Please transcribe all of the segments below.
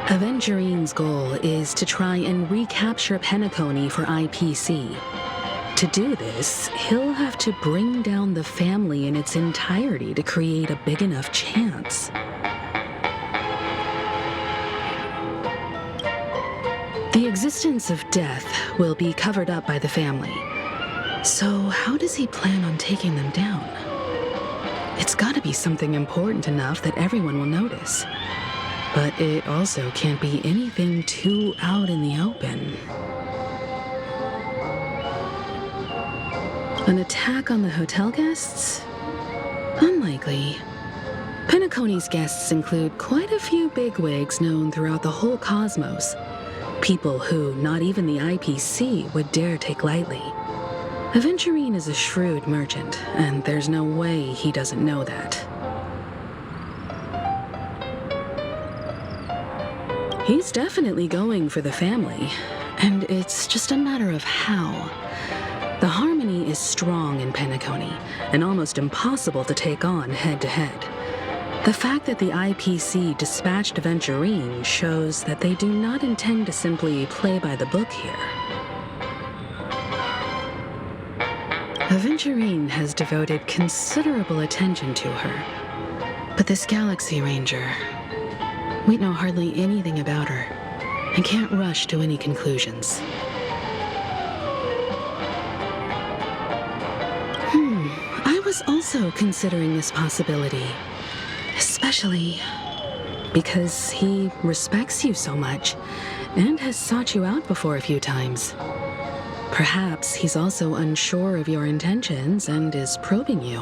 Avengerine's goal is to try and recapture Penacony for IPC. To do this, he'll have to bring down the family in its entirety to create a big enough chance. The existence of death will be covered up by the family. So how does he plan on taking them down? It's gotta be something important enough that everyone will notice. But it also can't be anything too out in the open. An attack on the hotel guests? Unlikely. Penacony's guests include quite a few bigwigs known throughout the whole cosmos. People who not even the IPC would dare take lightly. Avengerine is a shrewd merchant, and there's no way he doesn't know that. He's definitely going for the family, and it's just a matter of how. The harmony is strong in Penacony, and almost impossible to take on head-to-head. The fact that the IPC dispatched Avengerine shows that they do not intend to simply play by the book here. Avengerine has devoted considerable attention to her, but this Galaxy Ranger, we know hardly anything about her and can't rush to any conclusions. I was also considering this possibility, especially because he respects you so much and has sought you out before a few times. Perhaps he's also unsure of your intentions and is probing you.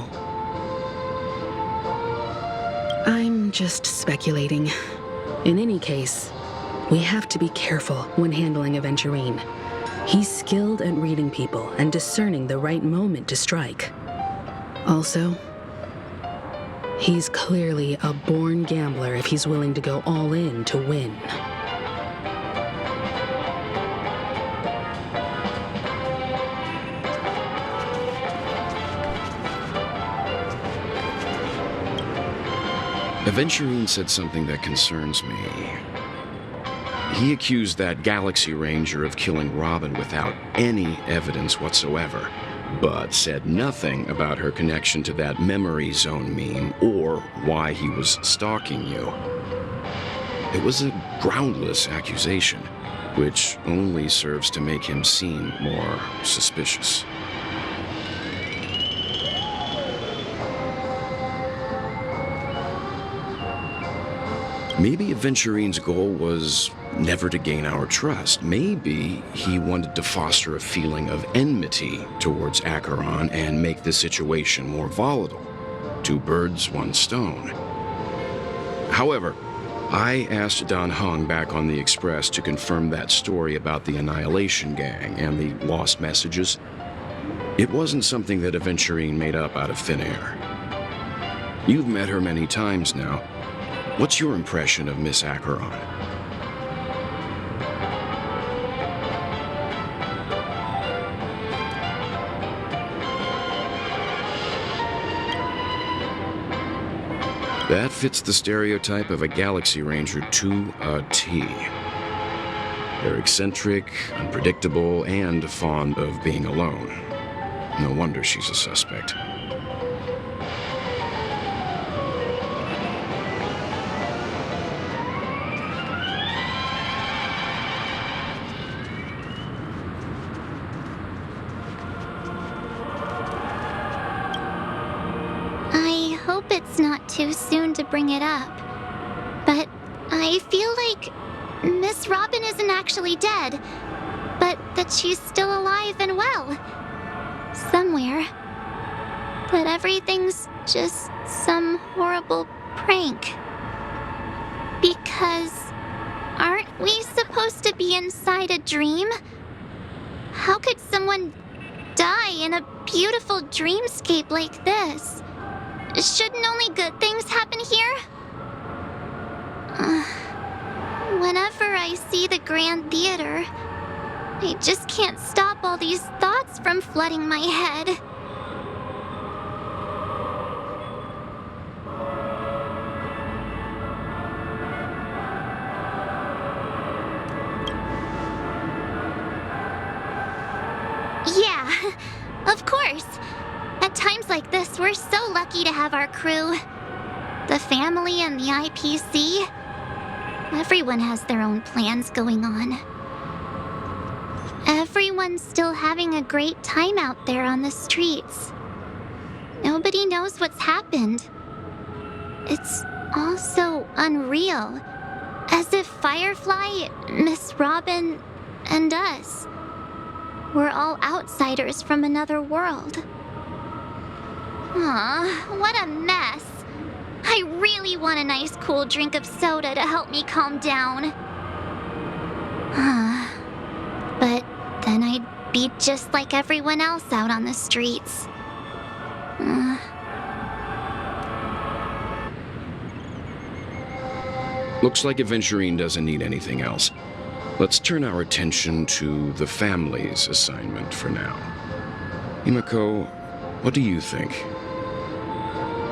I'm just speculating. In any case, we have to be careful when handling Avengerine. He's skilled at reading people and discerning the right moment to strike. Also, he's clearly a born gambler if he's willing to go all in to win. Avengerine said something that concerns me. He accused that Galaxy Ranger of killing Robin without any evidence whatsoever, but said nothing about her connection to that memory zone meme or why he was stalking you. It was a groundless accusation, which only serves to make him seem more suspicious. Maybe Aventurine's goal was never to gain our trust. Maybe he wanted to foster a feeling of enmity towards Acheron and make the situation more volatile. Two birds, one stone. However, I asked Don Hung back on the Express to confirm that story about the Annihilation Gang and the lost messages. It wasn't something that Aventurine made up out of thin air. You've met her many times now. What's your impression of Miss Acheron? That fits the stereotype of a Galaxy Ranger to a T. They're eccentric, unpredictable, and fond of being alone. No wonder she's a suspect. I hope it's not too soon to bring it up, but I feel like Miss Robin isn't actually dead, but that she's still alive and well. Somewhere. But everything's just some horrible prank. Because aren't we supposed to be inside a dream? How could someone die in a beautiful dreamscape like this? Shouldn't only good things happen here? Whenever I see the Grand Theater, I just can't stop all these thoughts from flooding my head. times like this, we're so lucky to have our crew. The family and the IPC. Everyone has their own plans going on. Everyone's still having a great time out there on the streets. Nobody knows what's happened. It's all so unreal. As if Firefly, Miss Robin, and us were all outsiders from another world. Aw, what a mess. I really want a nice cool drink of soda to help me calm down. But then I'd be just like everyone else out on the streets. Looks like Aventurine doesn't need anything else. Let's turn our attention to the family's assignment for now. Himiko, what do you think?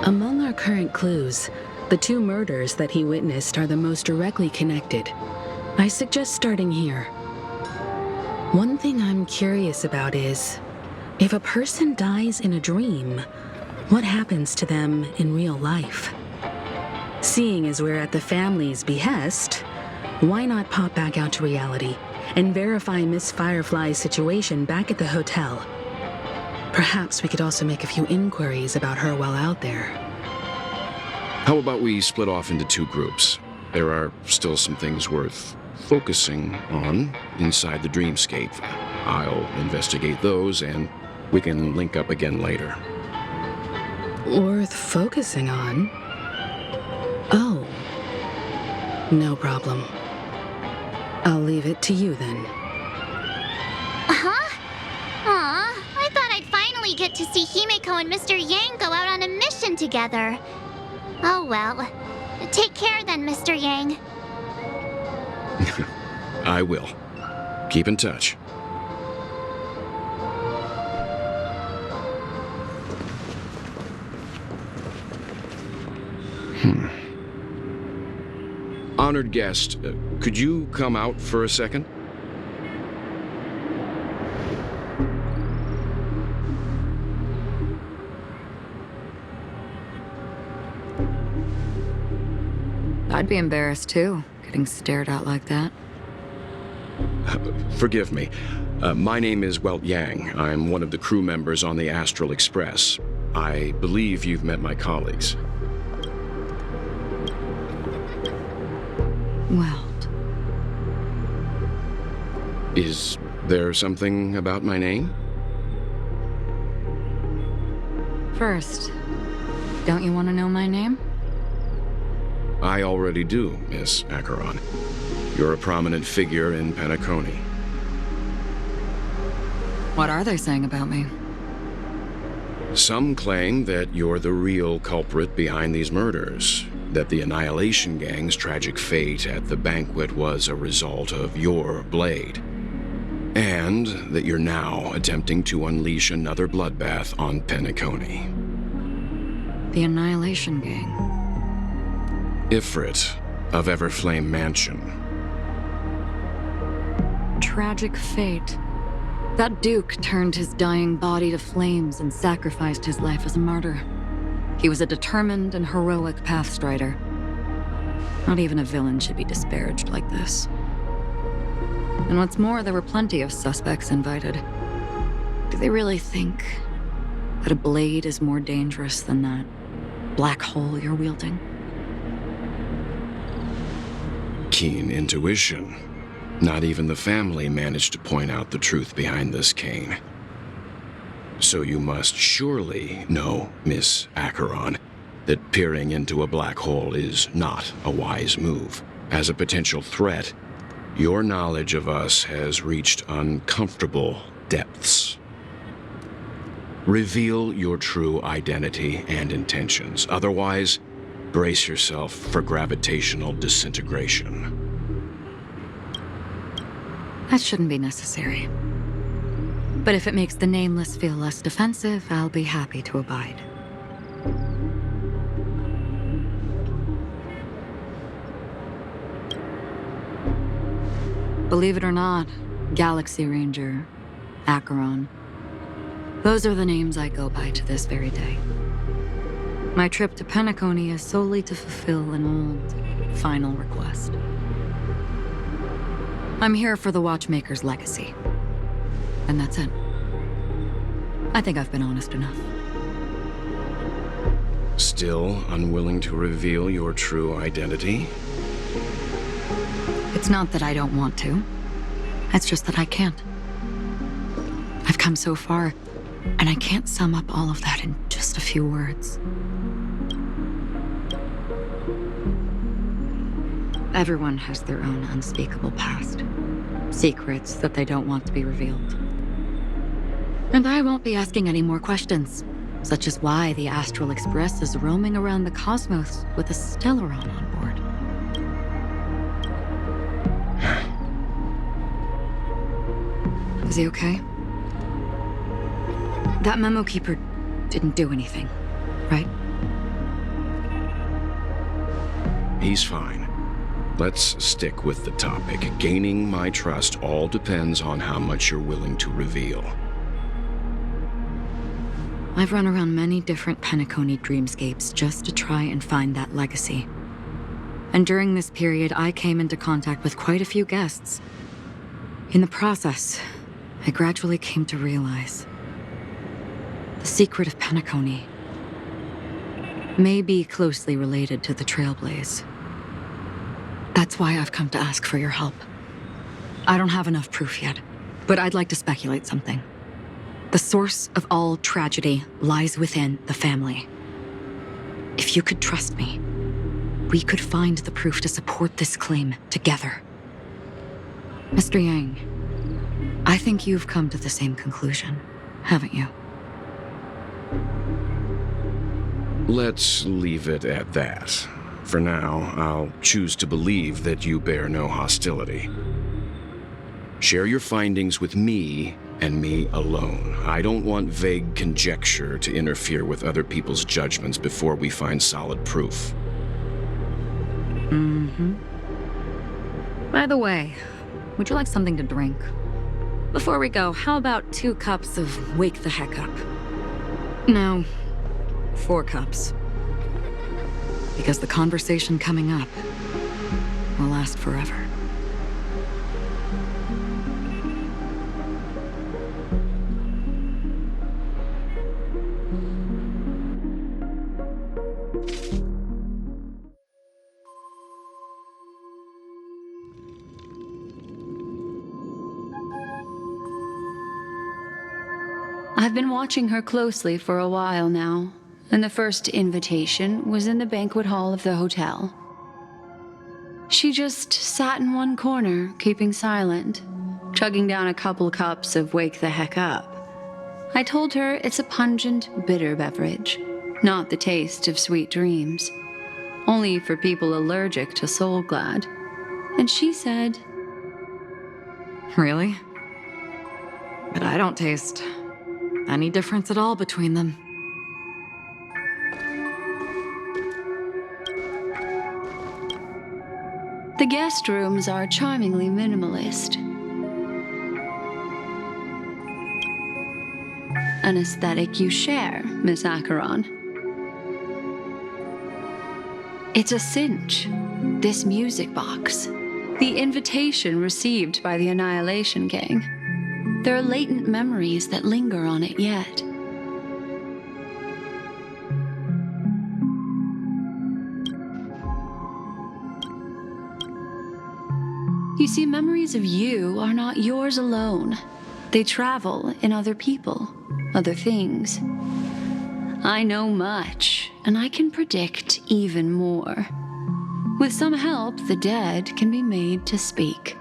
Among our current clues, the 2 murders that he witnessed are the most directly connected. I suggest starting here. One thing I'm curious about is, if a person dies in a dream, what happens to them in real life? Seeing as we're at the family's behest, why not pop back out to reality and verify Miss Firefly's situation back at the hotel? Perhaps we could also make a few inquiries about her while out there. How about we split off into 2 groups? There are still some things worth focusing on inside the dreamscape. I'll investigate those, and we can link up again later. Worth focusing on? Oh. No problem. I'll leave it to you then. Huh? Aw, I thought I'd finally get to see Himiko and Mr. Yang go out on a mission together. Oh well. Take care then, Mr. Yang. I will. Keep in touch. Honored guest, could you come out for a second? I'd be embarrassed too, getting stared at like that. Forgive me. My name is Welt Yang. I'm one of the crew members on the Astral Express. I believe you've met my colleagues. Welt. Is there something about my name? First, don't you want to know my name? I already do, Miss Acheron. You're a prominent figure in Penacony. What are they saying about me? Some claim that you're the real culprit behind these murders, that the Annihilation Gang's tragic fate at the banquet was a result of your blade, and that you're now attempting to unleash another bloodbath on Penacony. The Annihilation Gang. Ifrit of Everflame Mansion. Tragic fate. That Duke turned his dying body to flames and sacrificed his life as a martyr. He was a determined and heroic pathstrider. Not even a villain should be disparaged like this. And what's more, there were plenty of suspects invited. Do they really think that a blade is more dangerous than that black hole you're wielding? Keen intuition. Not even the family managed to point out the truth behind this cane. So you must surely know, Miss Acheron, that peering into a black hole is not a wise move. As a potential threat, your knowledge of us has reached uncomfortable depths. Reveal your true identity and intentions. Otherwise, brace yourself for gravitational disintegration. That shouldn't be necessary. But if it makes the Nameless feel less defensive, I'll be happy to abide. Believe it or not, Galaxy Ranger, Acheron. Those are the names I go by to this very day. My trip to Penacony is solely to fulfill an old, final request. I'm here for the Watchmaker's legacy. And that's it. I think I've been honest enough. Still unwilling to reveal your true identity? It's not that I don't want to. It's just that I can't. I've come so far, and I can't sum up all of that in just a few words. Everyone has their own unspeakable past. Secrets that they don't want to be revealed. And I won't be asking any more questions, such as why the Astral Express is roaming around the cosmos with a Stellaron on board. Is he okay? That memo keeper didn't do anything, right? He's fine. Let's stick with the topic. Gaining my trust all depends on how much you're willing to reveal. I've run around many different Penacony dreamscapes just to try and find that legacy. And during this period, I came into contact with quite a few guests. In the process, I gradually came to realize the secret of Penacony may be closely related to the Trailblaze. That's why I've come to ask for your help. I don't have enough proof yet, but I'd like to speculate something. The source of all tragedy lies within the family. If you could trust me, we could find the proof to support this claim together. Mr. Yang, I think you've come to the same conclusion, haven't you? Let's leave it at that. For now, I'll choose to believe that you bear no hostility. Share your findings with me and me alone. I don't want vague conjecture to interfere with other people's judgments before we find solid proof. By the way, would you like something to drink? Before we go, how about 2 cups of Wake the Heck Up? No, 4 cups. Because the conversation coming up will last forever. I've been watching her closely for a while now, and the first invitation was in the banquet hall of the hotel. She just sat in one corner, keeping silent, chugging down a couple cups of Wake the Heck Up. I told her it's a pungent, bitter beverage, not the taste of sweet dreams, only for people allergic to Soul Glad. And she said, Really? But I don't taste any difference at all between them. the guest rooms are charmingly minimalist. An aesthetic you share, Miss Acheron. It's a cinch, this music box. The invitation received by the Annihilation Gang. There are latent memories that linger on it yet. You see, memories of you are not yours alone. They travel in other people, other things. I know much, and I can predict even more. With some help, the dead can be made to speak.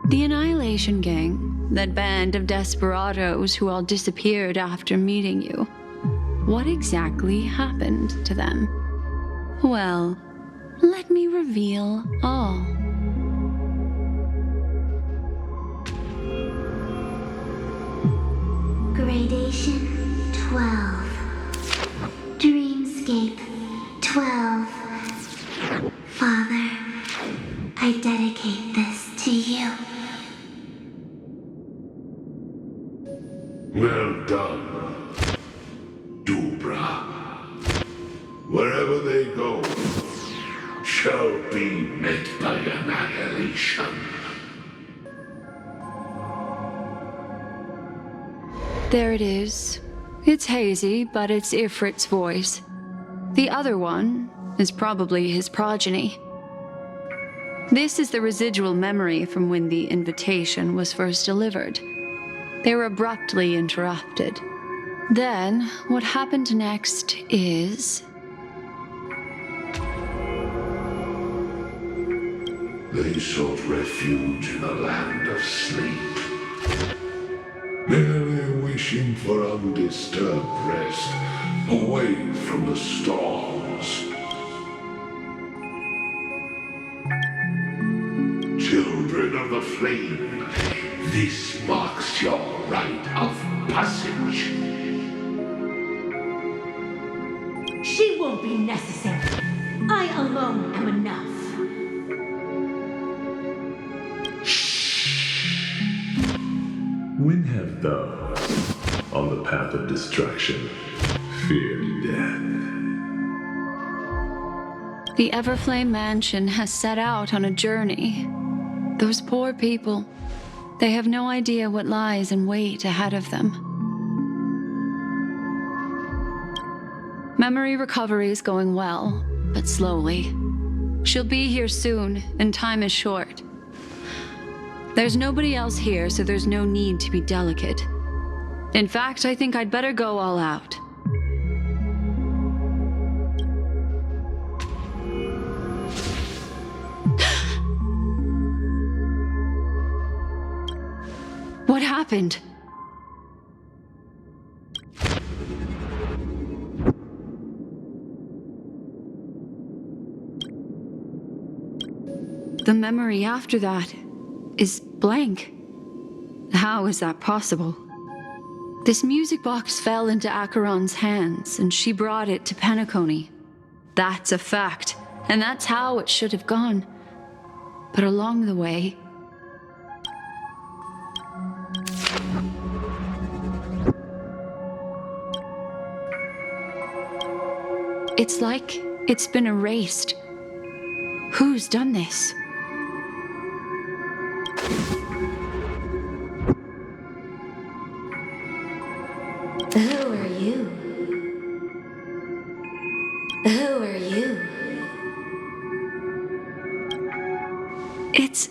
The Annihilation Gang, that band of desperados who all disappeared after meeting you. What exactly happened to them? Well, let me reveal all. Gradation 12. Dreamscape 12. Father, I dedicate this to you. generation. There it is. It's hazy, but it's Ifrit's voice. The other one is probably his progeny. This is the residual memory from when the invitation was first delivered. They were abruptly interrupted. Then, what happened next is... They sought refuge in a land of sleep, merely wishing for undisturbed rest away from the storms. Children of the flame, this marks your rite of passage. She won't be necessary. I alone am enough. When have those on the path of destruction feared death? The Everflame Mansion has set out on a journey. Those poor people, they have no idea what lies in wait ahead of them. Memory recovery is going well, but slowly. She'll be here soon, and time is short. There's nobody else here, so there's no need to be delicate. In fact, I think I'd better go all out. What happened? The memory after that is blank. How is that possible? This music box fell into Acheron's hands, and she brought it to Penacony. That's a fact, and that's how it should have gone. But along the way... It's like it's been erased. Who's done this? Who are you? Who are you? It's...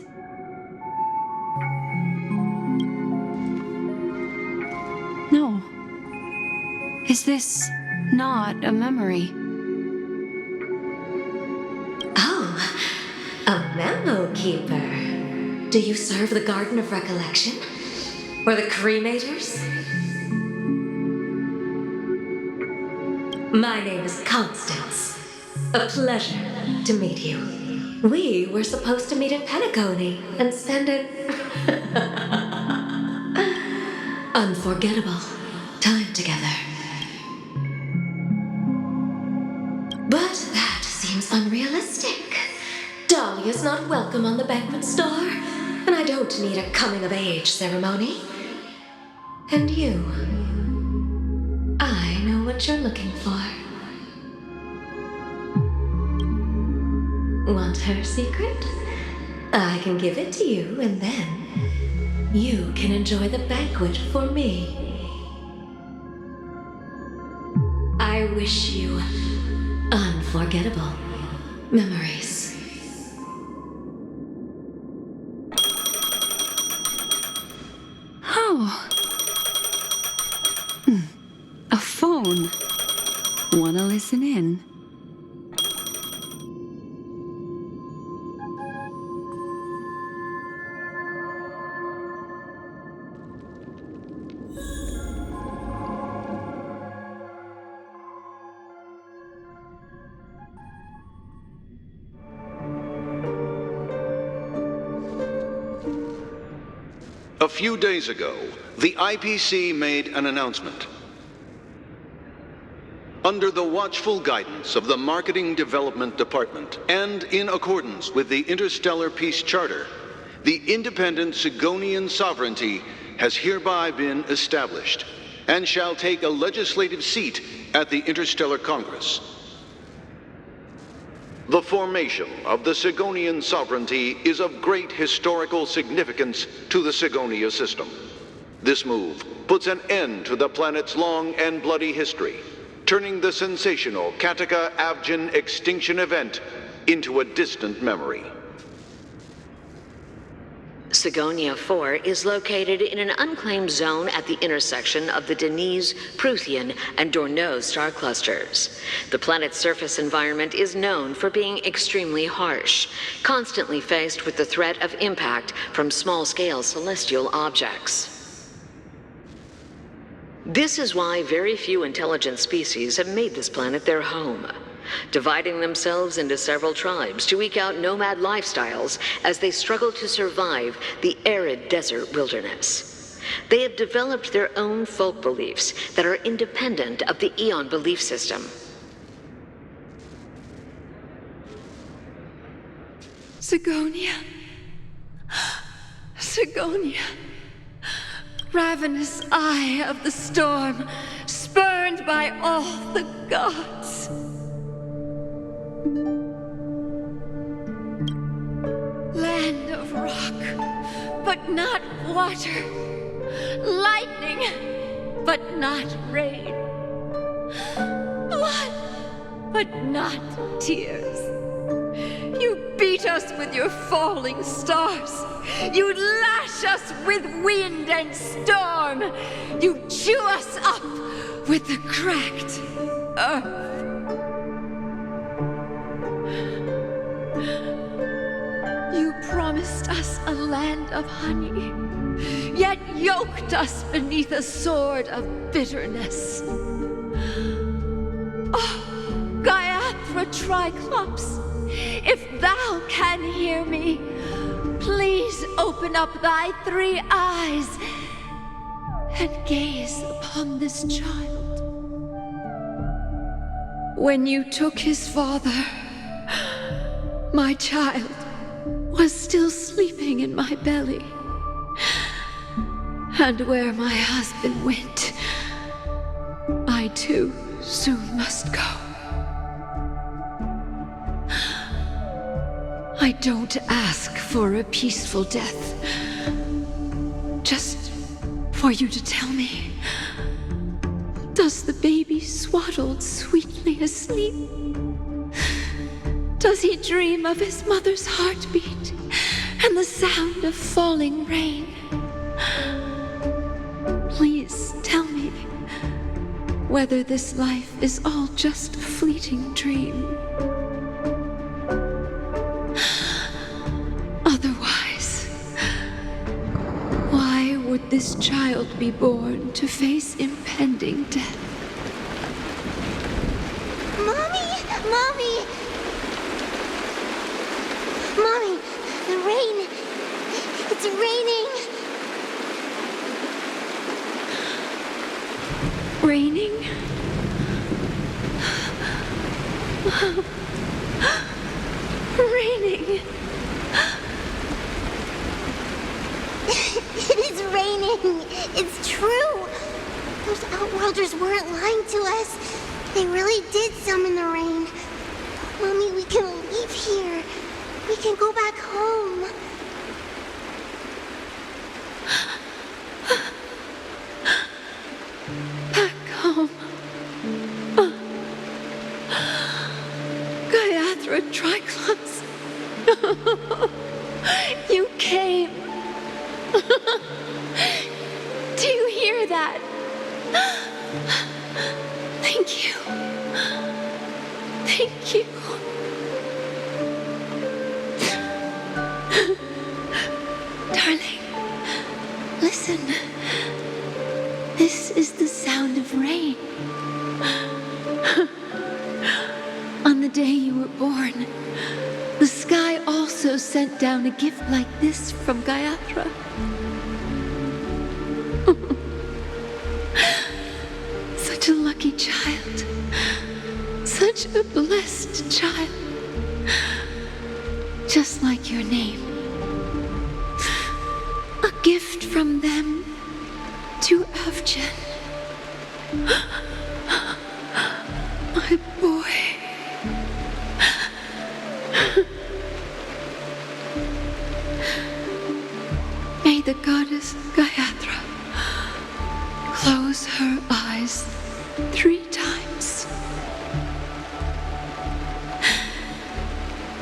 No. Is this not a memory? Oh, a memo keeper. Do you serve the Garden of Recollection? Or the Cremators? My name is Constance. A pleasure to meet you. We were supposed to meet in Penacony and spend an unforgettable time together. But that seems unrealistic. Dahlia's not welcome on the banquet star, and I don't need a coming-of-age ceremony. And you... I know what you're looking for. Want her secret? I can give it to you, and then you can enjoy the banquet for me. I wish you unforgettable memories. Oh. A phone. Wanna listen in? A few days ago, the IPC made an announcement. Under the watchful guidance of the Marketing Development Department, and in accordance with the Interstellar Peace Charter, the independent Sigonian sovereignty has hereby been established, and shall take a legislative seat at the Interstellar Congress. The formation of the Sigonian sovereignty is of great historical significance to the Sigonia system. This move puts an end to the planet's long and bloody history, turning the sensational Kataka-Avgin extinction event into a distant memory. Sigonia 4 is located in an unclaimed zone at the intersection of the Denise, Prothean, and Dorneau star clusters. The planet's surface environment is known for being extremely harsh, constantly faced with the threat of impact from small-scale celestial objects. This is why very few intelligent species have made this planet their home, dividing themselves into several tribes to eke out nomad lifestyles as they struggle to survive the arid desert wilderness. They have developed their own folk beliefs that are independent of the Eon belief system. Sigonia. Sigonia. Ravenous eye of the storm, spurned by all the gods. Land of rock, but not water. Lightning, but not rain. Blood, but not tears. You beat us with your falling stars. You lash us with wind and storm. You chew us up with the cracked earth. You promised us a land of honey, yet yoked us beneath a sword of bitterness. Oh, Gaiathra Triclops, if thou can hear me, please open up thy 3 eyes and gaze upon this child. When you took his father, my child was still sleeping in my belly. And where my husband went, I too soon must go. I don't ask for a peaceful death, just for you to tell me, does the baby swaddled sweetly asleep? Does he dream of his mother's heartbeat and the sound of falling rain? Please tell me whether this life is all just a fleeting dream. Otherwise, why would this child be born to face impending death? Mommy! Mommy! Mommy, the rain! It's raining! Raining? Raining! It is raining! It's true! Those Outworlders weren't lying to us. They really did summon the rain. Mommy, we can leave here. We can go back home. Back home. Gaiathra Triclops. You came. Do you hear that? Thank you. Thank you. Darling, listen. This is the sound of rain. On the day you were born, the sky also sent down a gift like this from Gaiathra. Such a lucky child. Such a blessed child. Just like your name. A gift from them to Avgin. My boy. the goddess Gayatri close her eyes 3 times.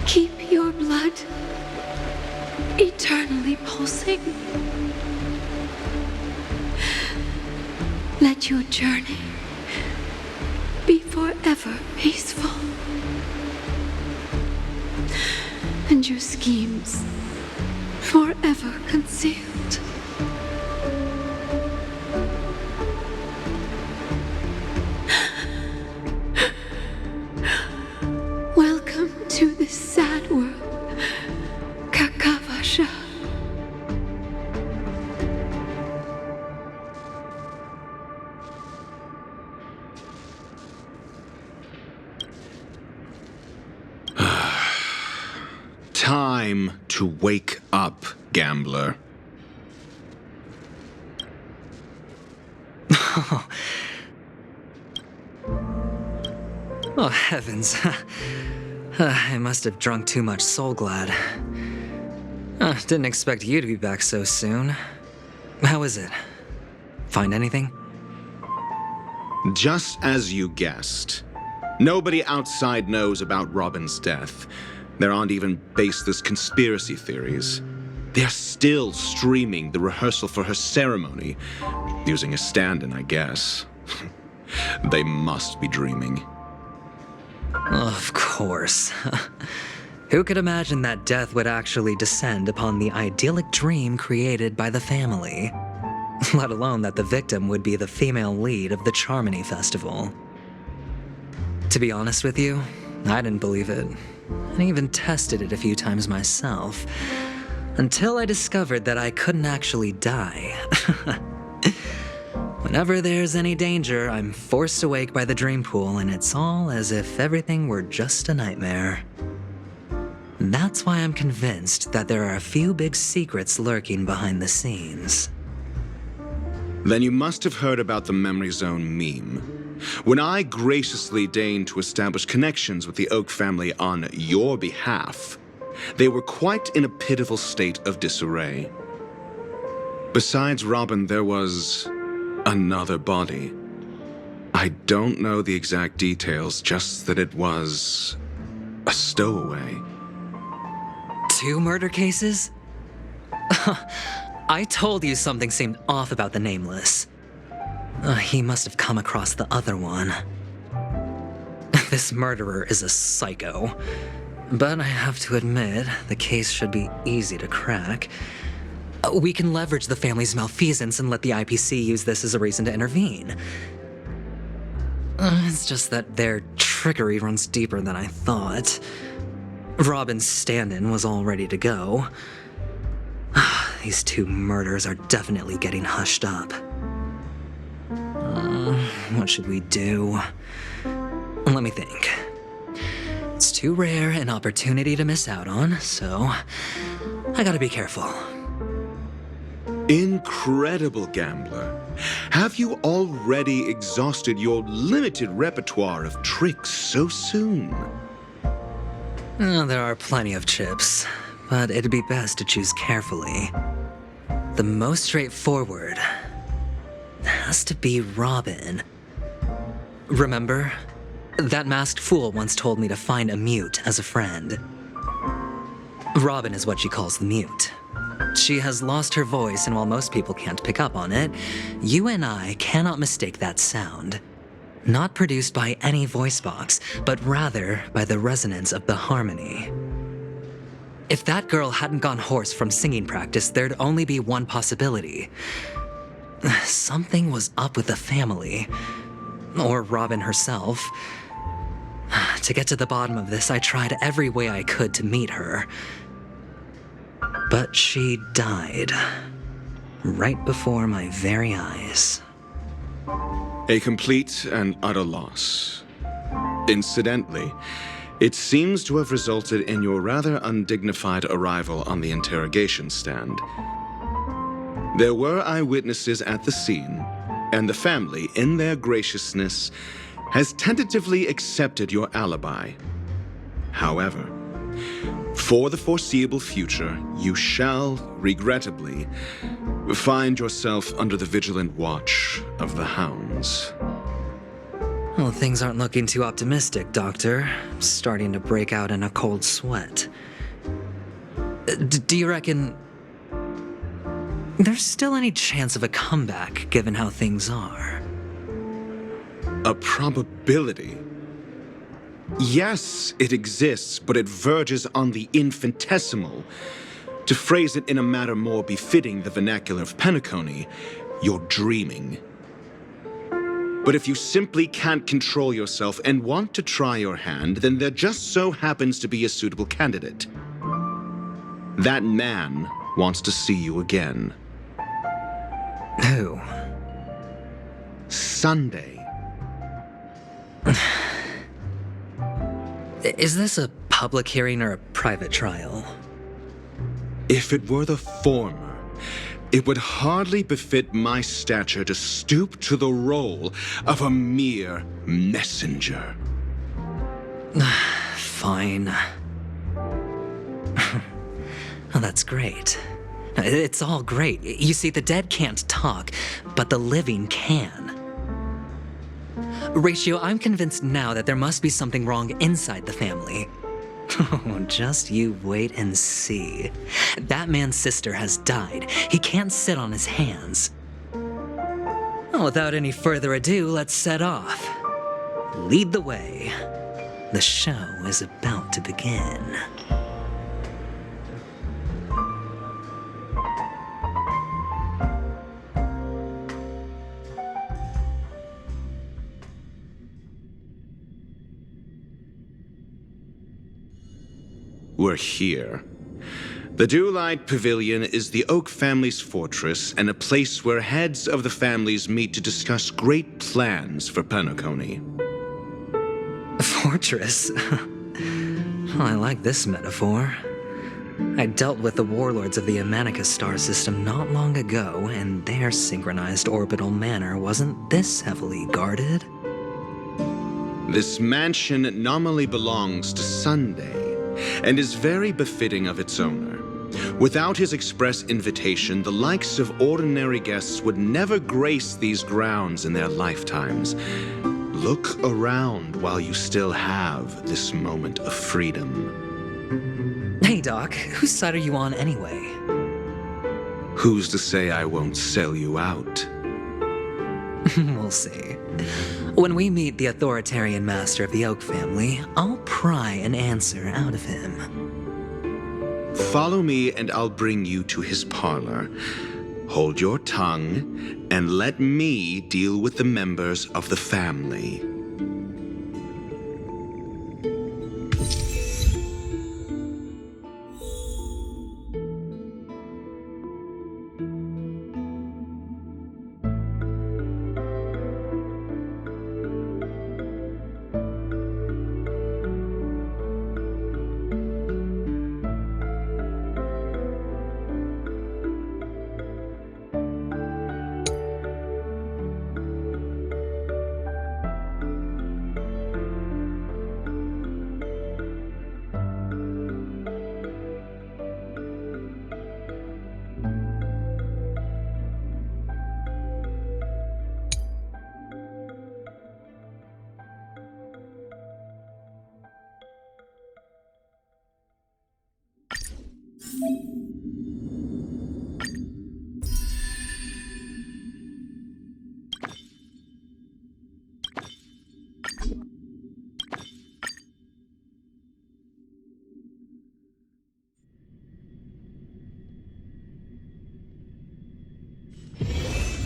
Keep your blood eternally pulsing. Let your journey be forever peaceful. And your schemes forever concealed. Welcome to this sad world, Kakavasha. Time to wake up, gambler. Oh, heavens. I must have drunk too much Soul Glad. Didn't expect you to be back so soon. How is it? Find anything? Just as you guessed. Nobody outside knows about Robin's death. There aren't even baseless conspiracy theories. They're still streaming the rehearsal for her ceremony, using a stand-in, I guess. They must be dreaming. Of course. Who could imagine that death would actually descend upon the idyllic dream created by the family? Let alone that the victim would be the female lead of the Charmony Festival. To be honest with you, I didn't believe it. I even tested it a few times myself, until I discovered that I couldn't actually die. Whenever there's any danger, I'm forced awake by the dream pool, and it's all as if everything were just a nightmare. That's why I'm convinced that there are a few big secrets lurking behind the scenes. Then you must have heard about the Memory Zone meme. When I graciously deigned to establish connections with the Oak family on your behalf, they were quite in a pitiful state of disarray. Besides Robin, there was another body. I don't know the exact details, just that it was a stowaway. 2 murder cases? I told you something seemed off about the Nameless. He must have come across the other one. This murderer is a psycho. But I have to admit, the case should be easy to crack. We can leverage the family's malfeasance and let the IPC use this as a reason to intervene. It's just that their trickery runs deeper than I thought. Robin's stand-in was all ready to go. These 2 murders are definitely getting hushed up. What should we do? Let me think. It's too rare an opportunity to miss out on, so I gotta be careful. Incredible, gambler. Have you already exhausted your limited repertoire of tricks so soon? There are plenty of chips, but it'd be best to choose carefully. The most straightforward has to be Robin. Remember? That masked fool once told me to find a mute as a friend. Robin is what she calls the mute. She has lost her voice, and while most people can't pick up on it, you and I cannot mistake that sound. Not produced by any voice box, but rather by the resonance of the harmony. If that girl hadn't gone hoarse from singing practice, there'd only be one possibility. Something was up with the family. Or Robin herself. To get to the bottom of this, I tried every way I could to meet her. But she died. Right before my very eyes. A complete and utter loss. Incidentally, it seems to have resulted in your rather undignified arrival on the interrogation stand. There were eyewitnesses at the scene, and the family, in their graciousness, has tentatively accepted your alibi. However, For the foreseeable future, you shall, regrettably, find yourself under the vigilant watch of the hounds. Well, things aren't looking too optimistic, Doctor. I'm starting to break out in a cold sweat. Do you reckon there's still any chance of a comeback, given how things are? A probability? Yes, it exists, but it verges on the infinitesimal. To phrase it in a manner more befitting the vernacular of Penacony, you're dreaming. But if you simply can't control yourself and want to try your hand, then there just so happens to be a suitable candidate. That man wants to see you again. Who? Sunday. Is this a public hearing or a private trial? If it were the former, it would hardly befit my stature to stoop to the role of a mere messenger. Fine. Oh, that's great. It's all great. You see, the dead can't talk, but the living can. Ratio, I'm convinced now that there must be something wrong inside the family. Oh, just you wait and see. That man's sister has died. He can't sit on his hands. Well, without any further ado, let's set off. Lead the way. The show is about to begin. We're here. The Dewlight Pavilion is the Oak family's fortress and a place where heads of the families meet to discuss great plans for Penacony. Fortress? I like this metaphor. I dealt with the warlords of the Amanicus star system not long ago, and their synchronized orbital manor wasn't this heavily guarded. This mansion nominally belongs to Sunday, and is very befitting of its owner. Without his express invitation, the likes of ordinary guests would never grace these grounds in their lifetimes. Look around while you still have this moment of freedom. Hey, Doc, whose side are you on anyway? Who's to say I won't sell you out? We'll see. When we meet the authoritarian master of the Oak family, I'll pry an answer out of him. Follow me and I'll bring you to his parlor. Hold your tongue and let me deal with the members of the family.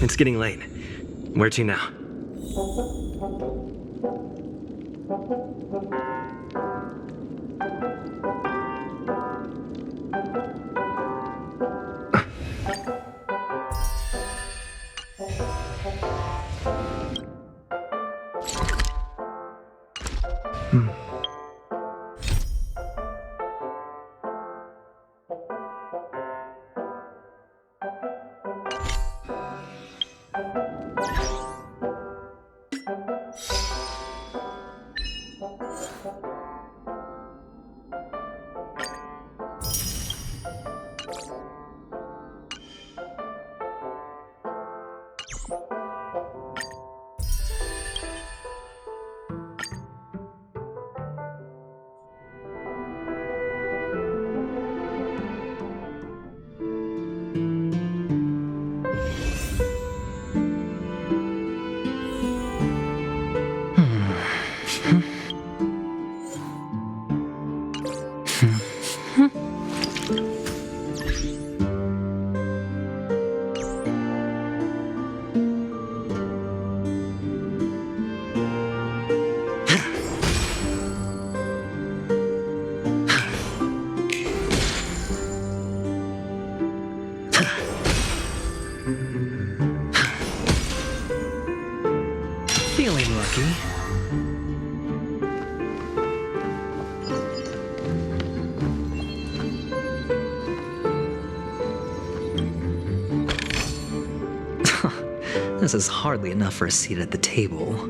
It's getting late. Where to now? Feeling lucky. This is hardly enough for a seat at the table.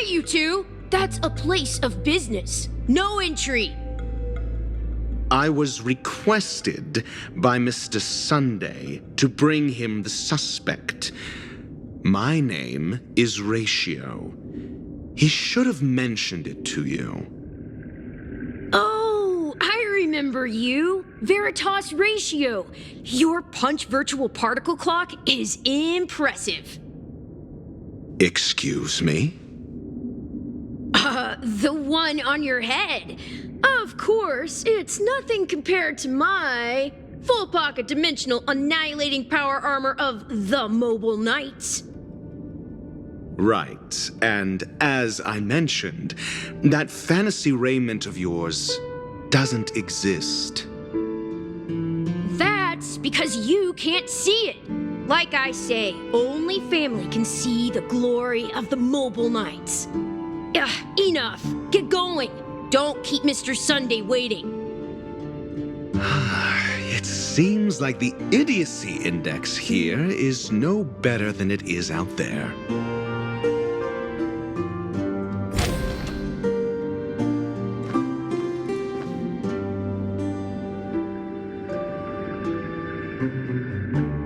You two, that's a place of business. No entry. I was requested by Mr. Sunday to bring him the suspect. My name is Ratio. He should have mentioned it to you. Oh, I remember you. Veritas Ratio. Your punch virtual particle clock is impressive. Excuse me? The one on your head. Of course, it's nothing compared to my full pocket dimensional annihilating power armor of the Mobile Knights. Right, and as I mentioned, that fantasy raiment of yours doesn't exist. That's because you can't see it. Like I say, only family can see the glory of the Mobile Knights. Enough. Get going. Don't keep Mr. Sunday waiting. It seems like the idiocy index here is no better than it is out there.